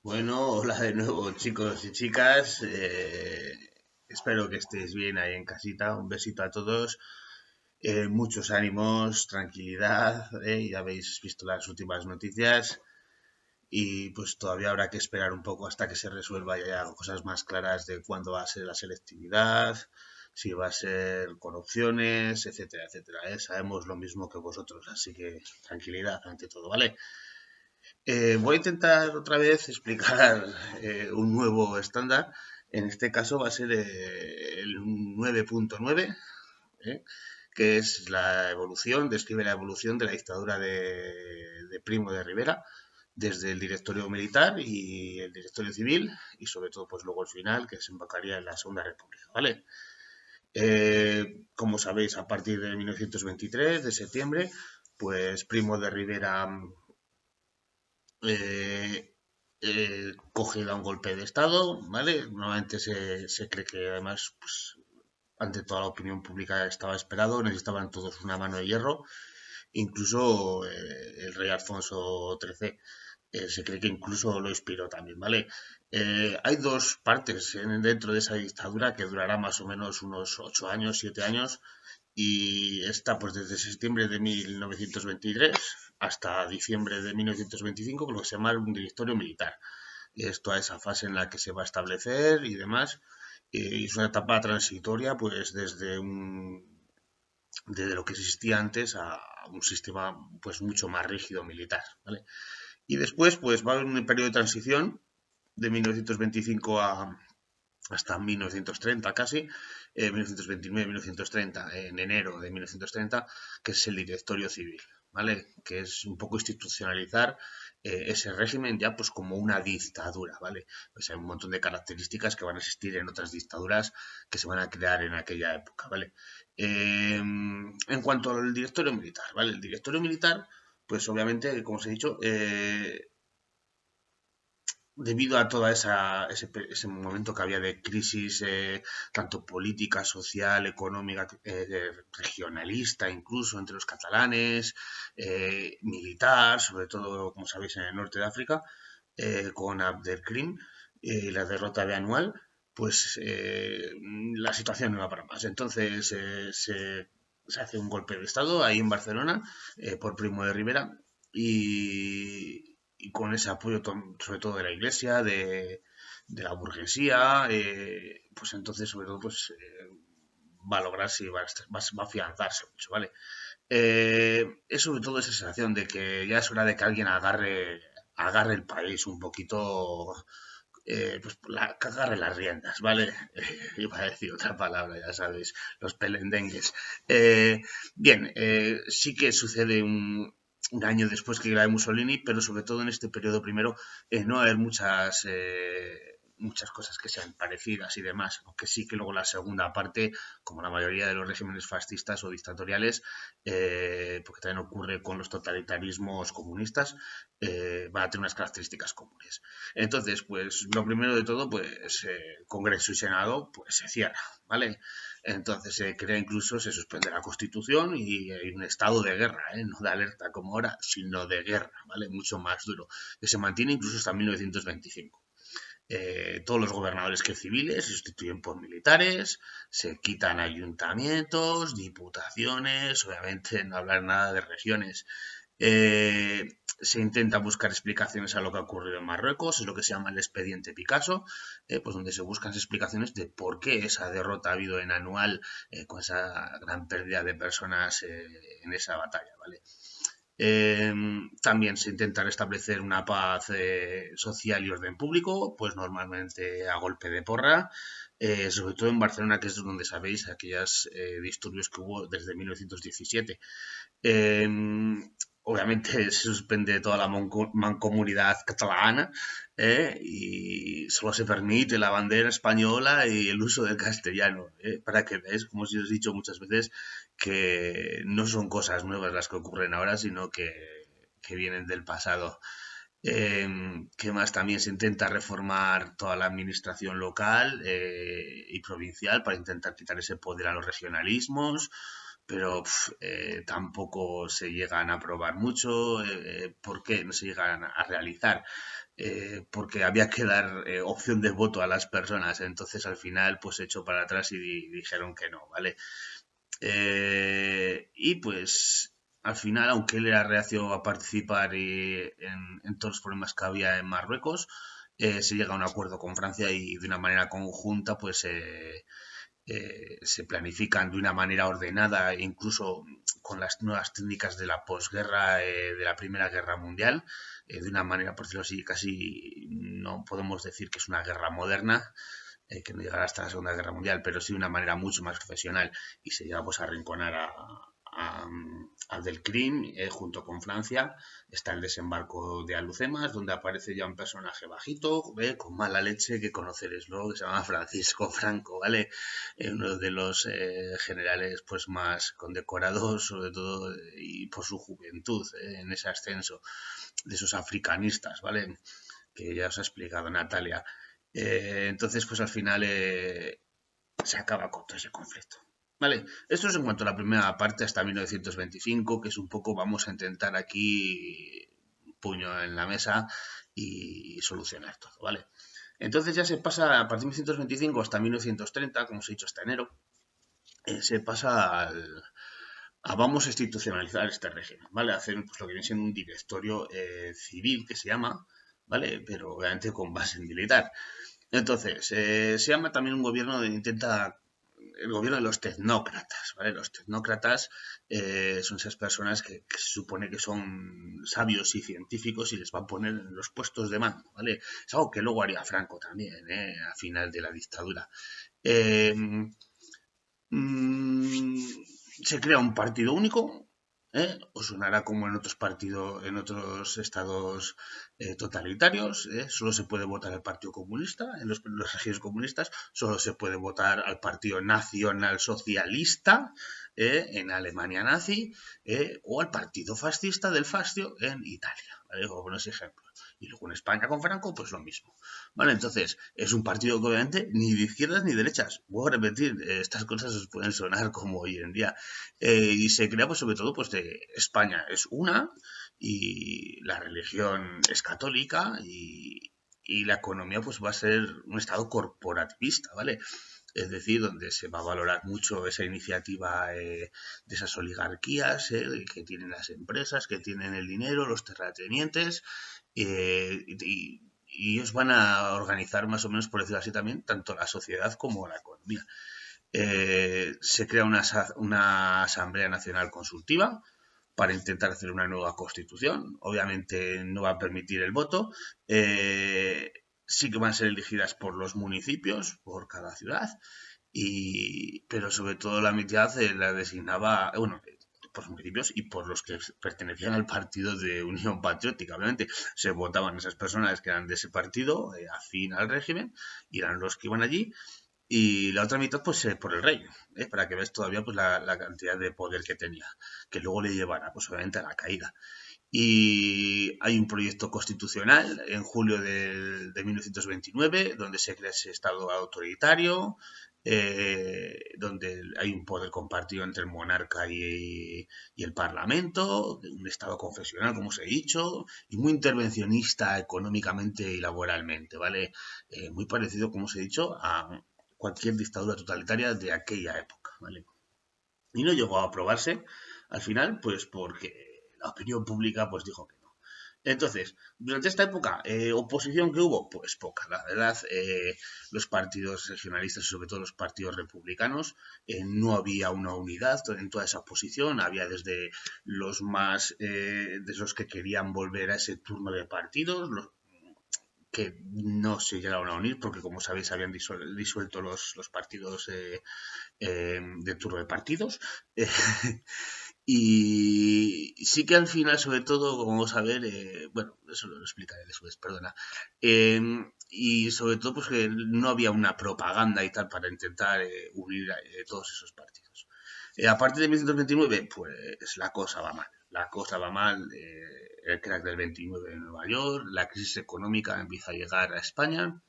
Bueno, hola de nuevo chicos y chicas. Espero que estéis bien ahí en casita. Un besito a todos. Muchos ánimos, tranquilidad. Ya habéis visto las últimas noticias y pues todavía habrá que esperar un poco hasta que se resuelva y haya cosas más claras de cuándo va a ser la selectividad, si va a ser con opciones, etcétera, etcétera. Sabemos lo mismo que vosotros, así que tranquilidad ante todo, ¿vale? Voy a intentar otra vez explicar un nuevo estándar. En este caso va a ser el 9.9, ¿eh? Que es la evolución, describe la evolución de la dictadura de Primo de Rivera desde el directorio militar y el directorio civil y sobre todo pues luego el final que desembocaría en la Segunda República, ¿vale? Como sabéis, a partir de 1923, de septiembre, pues Primo de Rivera eh, coge da un golpe de Estado, ¿vale? Normalmente se cree que además, pues, ante toda la opinión pública estaba esperado, necesitaban todos una mano de hierro, incluso el rey Alfonso XIII se cree que incluso lo inspiró también, ¿vale? Hay dos partes dentro de esa dictadura que durará más o menos unos 8 años, 7 años, y está pues desde septiembre de 1923 hasta diciembre de 1925 con lo que se llama un directorio militar. Es toda esa fase en la que se va a establecer y demás. Y es una etapa transitoria pues desde lo que existía antes a un sistema pues mucho más rígido militar, ¿vale? Y después pues va a haber un periodo de transición de 1925 hasta 1930 casi, 1929-1930, en enero de 1930, que es el directorio civil, ¿vale? Que es un poco institucionalizar ese régimen ya pues como una dictadura, ¿vale? Pues hay un montón de características que van a existir en otras dictaduras que se van a crear en aquella época, ¿vale? En cuanto al directorio militar, ¿vale? El directorio militar, pues obviamente, como os he dicho, debido a todo ese momento que había de crisis, tanto política, social, económica, regionalista, incluso entre los catalanes, militar, sobre todo, como sabéis, en el norte de África, con Abdelkrim y la derrota de Anual, pues la situación no va para más. Entonces se hace un golpe de Estado ahí en Barcelona por Primo de Rivera y con ese apoyo sobre todo de la iglesia, de la burguesía, pues entonces sobre todo pues va a lograrse y va a afianzarse mucho, ¿vale? Es sobre todo esa sensación de que ya es hora de que alguien agarre el país un poquito, pues que agarre las riendas, ¿vale? Iba a decir otra palabra, ya sabéis, los pelendengues. Bien, sí que sucede un año después que la de Mussolini, pero sobre todo en este periodo primero no va a haber muchas cosas que sean parecidas y demás, aunque sí que luego la segunda parte, como la mayoría de los regímenes fascistas o dictatoriales, porque también ocurre con los totalitarismos comunistas, van a tener unas características comunes. Entonces, pues lo primero de todo, pues Congreso y Senado, pues se cierra, ¿vale? Entonces se crea incluso, se suspende la Constitución y hay un estado de guerra, ¿eh? No de alerta como ahora, sino de guerra, ¿vale? Mucho más duro, que se mantiene incluso hasta 1925. Todos los gobernadores que civiles se sustituyen por militares, se quitan ayuntamientos, diputaciones, obviamente no hablar nada de regiones. Se intenta buscar explicaciones a lo que ha ocurrido en Marruecos, es lo que se llama el expediente Picasso, pues donde se buscan explicaciones de por qué esa derrota ha habido en Anual con esa gran pérdida de personas en esa batalla, ¿vale? También se intenta restablecer una paz social y orden público, pues normalmente a golpe de porra, sobre todo en Barcelona, que es donde sabéis aquellos disturbios que hubo desde 1917. Eh, Obviamente se suspende toda la mancomunidad catalana y solo se permite la bandera española y el uso del castellano, para que veáis, como os he dicho muchas veces, que no son cosas nuevas las que ocurren ahora, sino que vienen del pasado. ¿Qué más? También se intenta reformar toda la administración local y provincial para intentar quitar ese poder a los regionalismos, pero tampoco se llegan a aprobar mucho. ¿Por qué no se llegan a realizar? porque había que dar opción de voto a las personas. Entonces al final pues se echó para atrás y dijeron que no, ¿vale? Y pues al final, aunque él era reacio a participar en todos los problemas que había en Marruecos, se llega a un acuerdo con Francia y de una manera conjunta pues se planifican de una manera ordenada, incluso con las nuevas técnicas de la posguerra, de la Primera Guerra Mundial, de una manera, por decirlo así, casi no podemos decir que es una guerra moderna, que no llegará hasta la Segunda Guerra Mundial, pero sí de una manera mucho más profesional y se llega pues, a arrinconar a Del Krim junto con Francia. Está el desembarco de Alucemas, donde aparece ya un personaje bajito, con mala leche, que conoceréis luego, que se llama Francisco Franco, ¿vale? Uno de los generales pues más condecorados, sobre todo, y por su juventud, en ese ascenso de esos africanistas, ¿vale? Que ya os ha explicado Natalia. Entonces, pues al final se acaba con todo ese conflicto. Vale, esto es en cuanto a la primera parte hasta 1925, que es un poco, vamos a intentar aquí puño en la mesa y solucionar todo, ¿vale? Entonces ya se pasa a partir de 1925 hasta 1930, como os he dicho, hasta enero, se pasa a vamos a institucionalizar este régimen, ¿vale? Hacer pues, lo que viene siendo un directorio civil que se llama, ¿vale? Pero obviamente con base militar. Entonces, se llama también un gobierno donde intenta el gobierno de los tecnócratas, ¿vale? Los tecnócratas son esas personas que se supone que son sabios y científicos y les va a poner en los puestos de mando, ¿vale? Es algo que luego haría Franco también, a final de la dictadura. Eh, mm, Se crea un partido único, os sonará como en otros partidos, en otros estados totalitarios, solo se puede votar al Partido Comunista, en los regímenes comunistas, solo se puede votar al Partido Nacional Socialista, en Alemania nazi, o al Partido Fascista del Fascio en Italia, ¿vale? Como buenos ejemplos. Y luego en España con Franco, pues lo mismo. Vale, entonces, es un partido que obviamente ni de izquierdas ni de derechas. Voy a repetir, estas cosas os pueden sonar como hoy en día. Y se crea, pues, sobre todo, pues, de España es una, y la religión es católica, y la economía, pues, va a ser un estado corporativista, ¿vale? Es decir, donde se va a valorar mucho esa iniciativa de esas oligarquías que tienen las empresas, que tienen el dinero, los terratenientes, y ellos van a organizar más o menos, por decirlo así también, tanto la sociedad como la economía. Se crea una Asamblea Nacional Consultiva para intentar hacer una nueva constitución. Obviamente no va a permitir el voto. Sí que van a ser elegidas por los municipios, por cada ciudad, pero sobre todo la mitad la designaba, bueno, por los municipios y por los que pertenecían al partido de Unión Patriótica. Obviamente se votaban esas personas que eran de ese partido, afín al régimen, y eran los que iban allí, y la otra mitad pues por el rey, para que veas todavía pues la cantidad de poder que tenía, que luego le llevará pues obviamente a la caída. Y hay un proyecto constitucional en julio de 1929 donde se crea ese estado autoritario, donde hay un poder compartido entre el monarca y el parlamento, un estado confesional, como os he dicho, y muy intervencionista económicamente y laboralmente, ¿vale? Muy parecido, como os he dicho, a cualquier dictadura totalitaria de aquella época, ¿vale? Y no llegó a aprobarse al final, pues porque la opinión pública pues dijo que no. Entonces, durante esta época, oposición que hubo, pues poca. La verdad, los partidos regionalistas, sobre todo los partidos republicanos, no había una unidad en toda esa oposición. Había desde los más, de esos que querían volver a ese turno de partidos, los que no se llegaron a unir porque, como sabéis, habían disuelto los partidos de turno de partidos. Y sí que al final, sobre todo, como vamos a ver, bueno, eso lo explicaré después, perdona. Eh, y sobre todo, pues que no había una propaganda y tal para intentar unir todos esos partidos. A partir de 1929, pues la cosa va mal. La cosa va mal. El crack del 29 en Nueva York, la crisis económica empieza a llegar a España.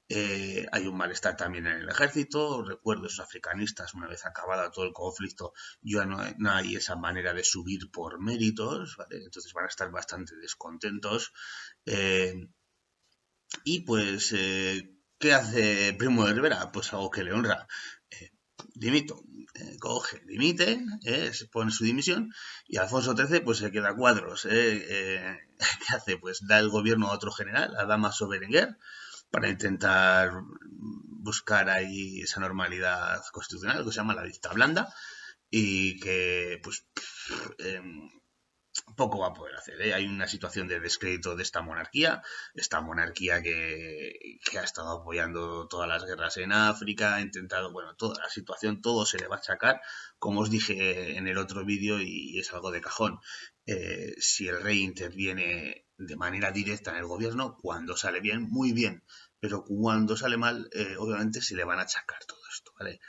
Hay un malestar también en el ejército. Recuerdo esos africanistas, una vez acabado todo el conflicto, ya no hay esa manera de subir por méritos, ¿vale? Entonces van a estar bastante descontentos. Eh, Y pues, ¿qué hace Primo de Rivera? Pues algo que le honra. Eh, dimito. Coge, dimite, se pone su dimisión y Alfonso XIII pues se queda a cuadros. ¿Qué hace? Pues da el gobierno a otro general, a Damaso Berenguer, para intentar buscar ahí esa normalidad constitucional que se llama la dicta blanda y que pues eh, poco va a poder hacer. ¿Eh? Hay una situación de descrédito de esta monarquía que ha estado apoyando todas las guerras en África, ha intentado, bueno, toda la situación, todo se le va a achacar, como os dije en el otro vídeo, y es algo de cajón. Si el rey interviene de manera directa en el gobierno, cuando sale bien, muy bien, pero cuando sale mal, obviamente se le van a achacar todo esto, ¿vale?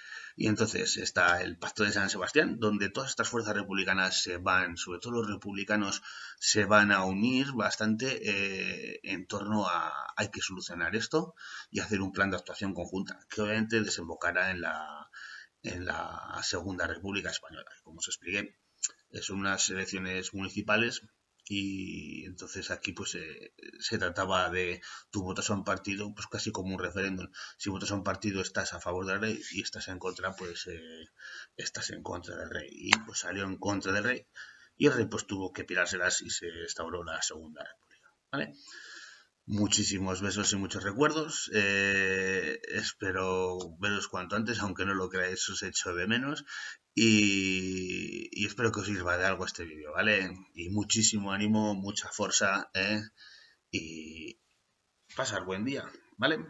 Y entonces está el Pacto de San Sebastián, donde todas estas fuerzas republicanas se van, sobre todo los republicanos, se van a unir bastante en torno a hay que solucionar esto y hacer un plan de actuación conjunta, que obviamente desembocará en la Segunda República Española. Como os expliqué, son unas elecciones municipales y entonces aquí pues se trataba de tú votas a un partido pues casi como un referéndum. Si votas a un partido estás a favor del rey y estás en contra pues estás en contra del rey y pues salió en contra del rey y el rey pues tuvo que pirárselas y se instauró la Segunda República, ¿vale? Muchísimos besos y muchos recuerdos. Espero veros cuanto antes, aunque no lo creáis, os echo de menos. Y espero que os sirva de algo este vídeo, ¿vale? Y muchísimo ánimo, mucha fuerza, y pasar buen día, ¿vale?